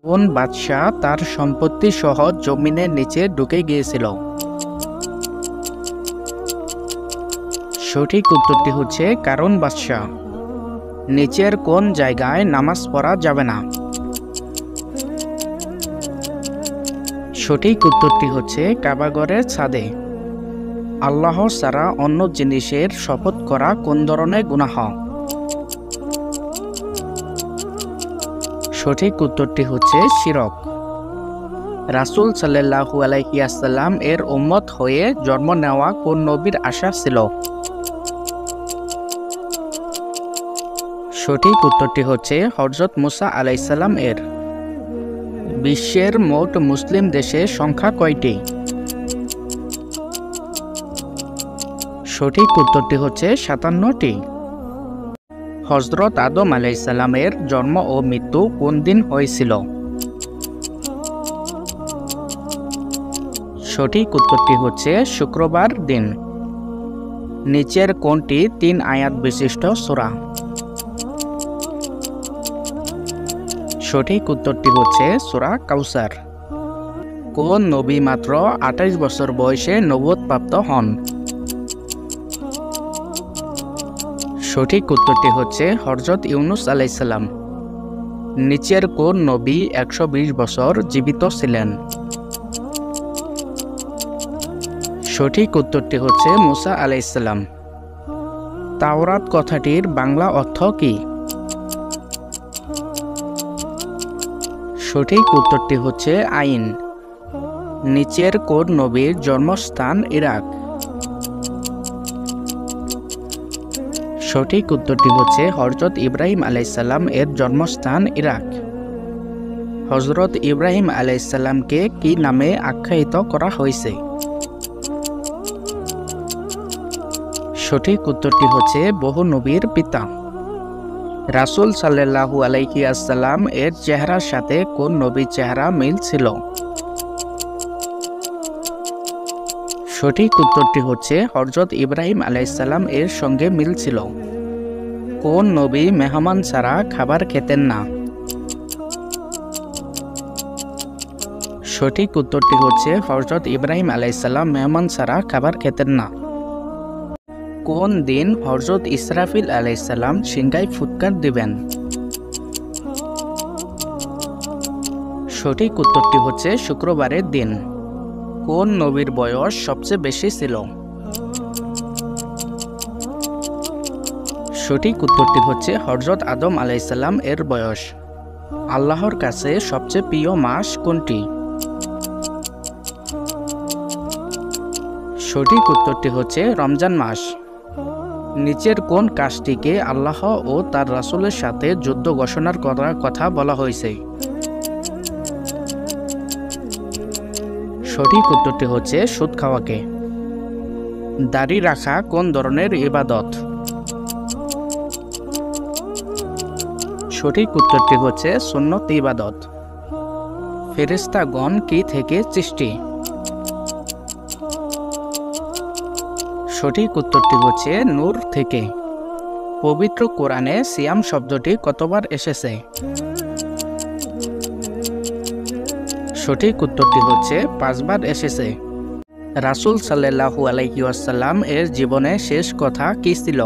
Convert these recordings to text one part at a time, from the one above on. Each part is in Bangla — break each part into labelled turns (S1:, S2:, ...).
S1: কোন বাদশাহ তার সম্পত্তি সহ জমিনের নিচে ঢুকে গিয়েছিল? সঠিক উত্তরটি হচ্ছে কারুন বাদশাহ। নিচের কোন জায়গায় নামাজ পড়া যাবে না? সঠিক উত্তরটি হচ্ছে কাবাঘরের ছাদে। আল্লাহ ছাড়া অন্য জিনিসের শপথ করা কোন ধরনের গুনাহ? সঠিক উত্তরটি হচ্ছে শিরক। রাসূল সাল্লাল্লাহু আলাইহি ওয়াসাল্লাম এর উম্মত হয়ে জন্ম নেওয়া কোন নবীর আশা ছিল? সঠিক উত্তরটি হচ্ছে হযরত মুসা আলাইহিস সালাম এর। বিশ্বের মোট মুসলিম দেশের সংখ্যা কয়টি? সঠিক উত্তরটি হচ্ছে 57টি। হযরত আদম আলাইহিস সালামের জন্ম ও মৃত্যু কোন দিন হয়েছিল? সঠিক উত্তরটি হচ্ছে শুক্রবার দিন। নিচের কোনটি 3 আয়াত বিশিষ্ট সূরা? সঠিক উত্তরটি হচ্ছে সূরা কাউসার। কোন নবী মাত্র 28 বছর বয়সে নবুয়ত প্রাপ্ত হন? সঠিক উত্তরটি হচ্ছে হযরত ইউনুস আলাইহিস সালাম। নিচের কোন নবী 120 বছর জীবিত ছিলেন? সঠিক উত্তরটি হচ্ছে মুসা আলাইহিস সালাম। তাওরাত কথাটির বাংলা অর্থ কি? সঠিক উত্তরটি হচ্ছে আইন। নিচের কোন নবীর জন্মস্থান ইরাক? সঠিক উত্তরটি হচ্ছে হযরত ইব্রাহিম আলাইহিস সালাম এর জন্মস্থান ইরাক। হযরত ইব্রাহিম আলাইহিস সালামকে কি নামে আখ্যায়িত করা হয়েছে? সঠিক উত্তরটি হচ্ছে বহু নবীর পিতা। রাসূল সাল্লাল্লাহু আলাইহি ওয়াসাল্লাম এর চেহারার সাথে কোন নবীর চেহারা মিল ছিল? সঠিক উত্তরটি হচ্ছে হযরত ইব্রাহিম আলাইহিস সালাম এর সঙ্গে মিল ছিল। কোন নবী মেহমান ছাড়া খাবার খেতেন না? সঠিক উত্তরটি হচ্ছে হযরত ইব্রাহিম আলাইহিস সালাম মেহমান ছাড়া খাবার খেতেন না। কোন দিন হযরত ইসরাফিল আলাইহিস সালাম সিংহায় ফুৎকার দিবেন? সঠিক উত্তরটি হচ্ছে শুক্রবারের দিন। কোন নবীর বয়স সবচেয়ে বেশি ছিল? সঠিক উত্তরটি হচ্ছে হযরত আদম আলাইহিস সালাম এর বয়স। আল্লাহর কাছে সবচেয়ে প্রিয় মাস কোনটি? সঠিক উত্তরটি হচ্ছে রমজান মাস। নিচের কোন কাজটিকে আল্লাহ ও তার রাসূলের সাথে যুদ্ধ ঘোষণার কথা বলা হয়েছে? সঠিক উত্তরটি হচ্ছে সুদ খাওয়াকে। দাড়ি রাখা কোন ধরনের ইবাদত? সঠিক উত্তরটি হচ্ছে সুন্নত ইবাদত। ফেরেশতাগণ কি থেকে সৃষ্টি? সঠিক উত্তরটি হচ্ছে নূর থেকে। পবিত্র কোরআনে সিয়াম শব্দটি কতবার এসেছে? সঠিক উত্তরটি হচ্ছে 5 বার এসেছে। রাসূল সাল্লাল্লাহু আলাইহি ওয়াসাল্লাম এর জীবনে শেষ কথা কি ছিল?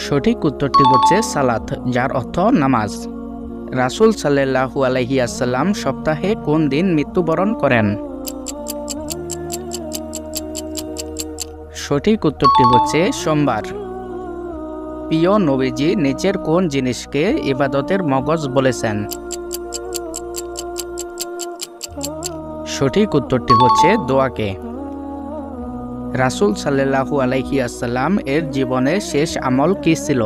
S1: সঠিক উত্তরটি হচ্ছে সালাত, যার অর্থ নামাজ। রাসূল সাল্লাল্লাহু আলাইহি ওয়াসাল্লাম সপ্তাহে কোন দিন মৃত্যুবরণ করেন? সঠিক উত্তরটি হচ্ছে সোমবার। প্রিয় নবীজি নিচের কোন জিনিসকে ইবাদতের মগজ বলেছেন? সঠিক উত্তরটি হচ্ছে দোয়াকে। রাসূল সাল্লাল্লাহু আলাইহি ওয়াসাল্লাম এর জীবনের শেষ আমল কি ছিল?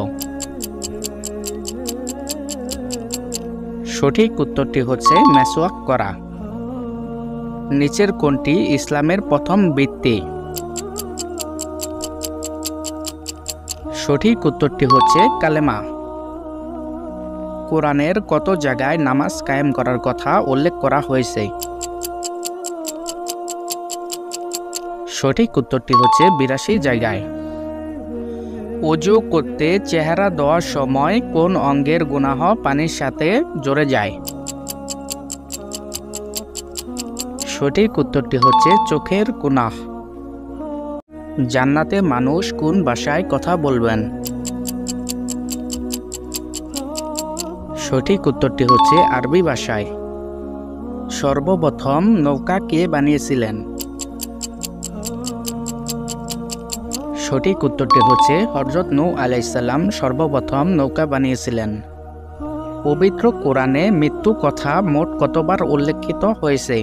S1: সঠিক উত্তরটি হচ্ছে মেসওয়াক করা। নিচের কোনটি ইসলামের প্রথম ভিত্তি? সঠিক উত্তরটি হচ্ছে কালেমা। কোরআনের কত জায়গায় নামাজ কায়েম করার কথা উল্লেখ করা হয়েছে? সঠিক উত্তরটি হচ্ছে 82 জায়গায়। অজু করতে চেহারা ধোয়ার সময় কোন অঙ্গের গুনাহ পানির সাথে জড়ে যায়? সঠিক উত্তরটি হচ্ছে চোখের গুনাহ। জান্নাতে মানুষ কোন ভাষায় কথা বলবেন? সঠিক উত্তরটি হচ্ছে আরবি ভাষায়। সর্বপ্রথম নৌকা কে বানিয়েছিলেন? সঠিক উত্তরটি হচ্ছে হযরত নূহ আলাইহিস সালাম সর্বপ্রথম নৌকা বানিয়েছিলেন। পবিত্র কোরআনে মৃত্যু কথা মোট কতবার উল্লেখিত হয়েছে?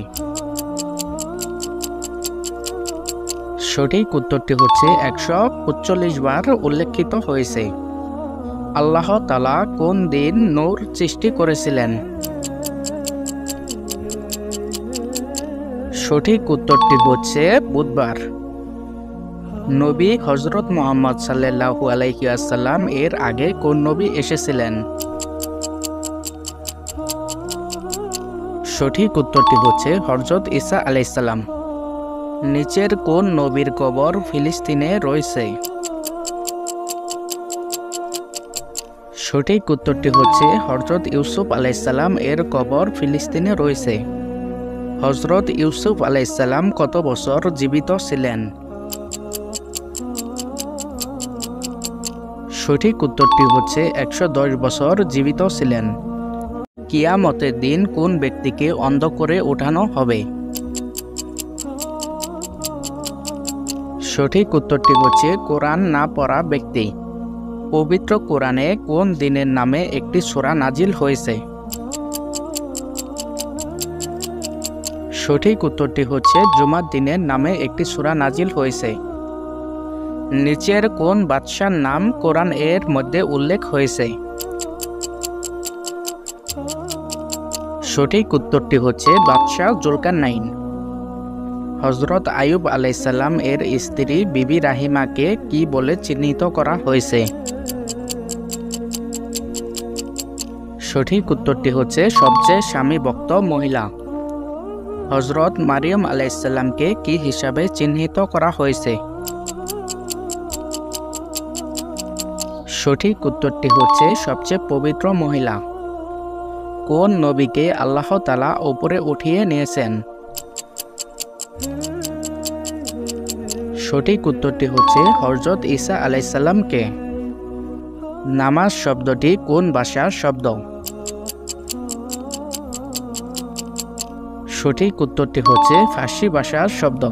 S1: সঠিক উত্তরটি হচ্ছে 145 বার উল্লেখিত হয়েছে। আল্লাহ তাআলা কোন দিন নূর সৃষ্টি করেছিলেন? সঠিক উত্তরটি হচ্ছে বুধবার। নবী হযরত মুহাম্মদ সাল্লাল্লাহু আলাইহি ওয়াসাল্লাম এর আগে কোন নবী এসেছিলেন? সঠিক উত্তরটি হচ্ছে হযরত ঈসা আলাইহিস সালাম। নিচের কোন নবীর কবর ফিলিস্তিনে রয়েছে? সঠিক উত্তরটি হচ্ছে হযরত ইউসুফ আলাইহিস সালাম এর কবর ফিলিস্তিনে রয়েছে। হযরত ইউসুফ আলাইহিস সালাম কত বছর জীবিত ছিলেন? সঠিক উত্তরটি হচ্ছে 110 বছর জীবিত ছিলেন। কিয়ামতের দিন কোন ব্যক্তিকে অন্ধ করে ওঠানো হবে? সঠিক উত্তরটি হচ্ছে কোরআন না পড়া ব্যক্তি। পবিত্র কোরআনে কোন দিনের নামে একটি সূরা নাজিল হয়েছে? সঠিক উত্তরটি হচ্ছে জুমার দিনের নামে একটি সূরা নাজিল হয়েছে। নিচের কোন বাদশার নাম কোরআন এর মধ্যে উল্লেখ হয়েছে? সঠিক উত্তরটি হচ্ছে বাদশাহ জুলকারনাইন। হযরত আইয়ুব আলাইহিস সালাম এর স্ত্রী বিবি রাহিমাকে কি বলে চিহ্নিত করা হয়েছে? সঠিক উত্তরটি হচ্ছে সবচেয়ে স্বামীভক্ত মহিলা। হযরত মারিয়ম আলাইহিস সালামকে কি হিসাবে চিহ্নিত করা হয়েছে? সঠিক উত্তরটি হচ্ছে সবচেয়ে পবিত্র মহিলা। কোন নবীকে আল্লাহ তাআলা উপরে উঠিয়ে নিয়েছেন? সঠিক উত্তরটি হচ্ছে হযরত ঈসা আলাইহিস সালামকে। নামাজ শব্দটি কোন ভাষার শব্দ? সঠিক উত্তরটি হচ্ছে ফার্সি ভাষার শব্দ।